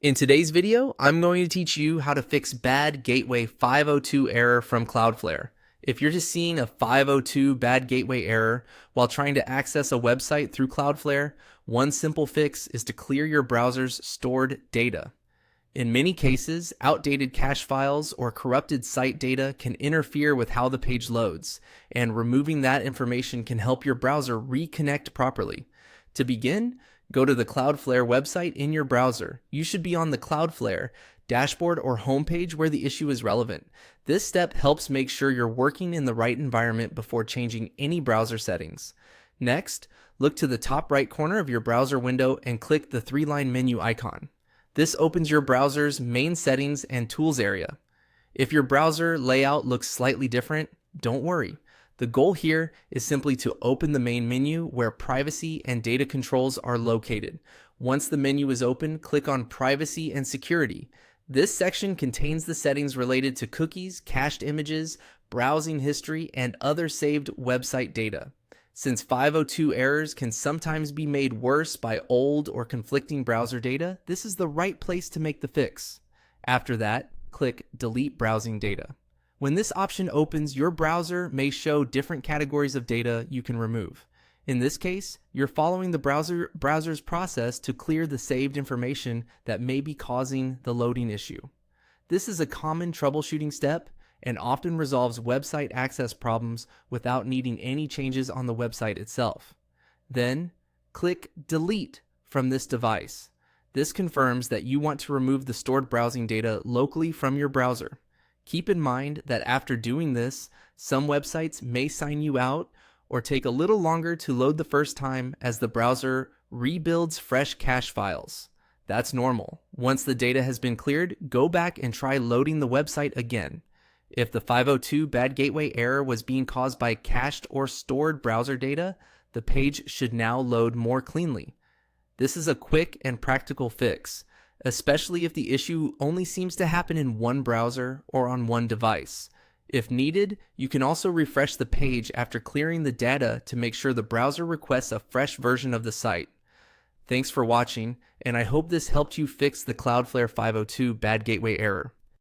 In today's video, I'm going to teach you how to fix bad gateway 502 error from Cloudflare. If you're just seeing a 502 bad gateway error while trying to access a website through Cloudflare, one simple fix is to clear your browser's stored data. In many cases, outdated cache files or corrupted site data can interfere with how the page loads, and removing that information can help your browser reconnect properly. To begin, go to the Cloudflare website in your browser. You should be on the Cloudflare dashboard or homepage where the issue is relevant. This step helps make sure you're working in the right environment before changing any browser settings. Next, look to the top right corner of your browser window and click the three-line menu icon. This opens your browser's main settings and tools area. If your browser layout looks slightly different, don't worry. The goal here is simply to open the main menu where privacy and data controls are located. Once the menu is open, click on Privacy and Security. This section contains the settings related to cookies, cached images, browsing history, and other saved website data. Since 502 errors can sometimes be made worse by old or conflicting browser data, this is the right place to make the fix. After that, click Delete Browsing Data. When this option opens, your browser may show different categories of data you can remove. In this case, you're following the browser's process to clear the saved information that may be causing the loading issue. This is a common troubleshooting step and often resolves website access problems without needing any changes on the website itself. Then, click Delete from this device. This confirms that you want to remove the stored browsing data locally from your browser. Keep in mind that after doing this, some websites may sign you out or take a little longer to load the first time as the browser rebuilds fresh cache files. That's normal. Once the data has been cleared, go back and try loading the website again. If the 502 bad gateway error was being caused by cached or stored browser data, the page should now load more cleanly. This is a quick and practical fix, especially if the issue only seems to happen in one browser or on one device. If needed, you can also refresh the page after clearing the data to make sure the browser requests a fresh version of the site. Thanks for watching, and I hope this helped you fix the Cloudflare 502 bad gateway error.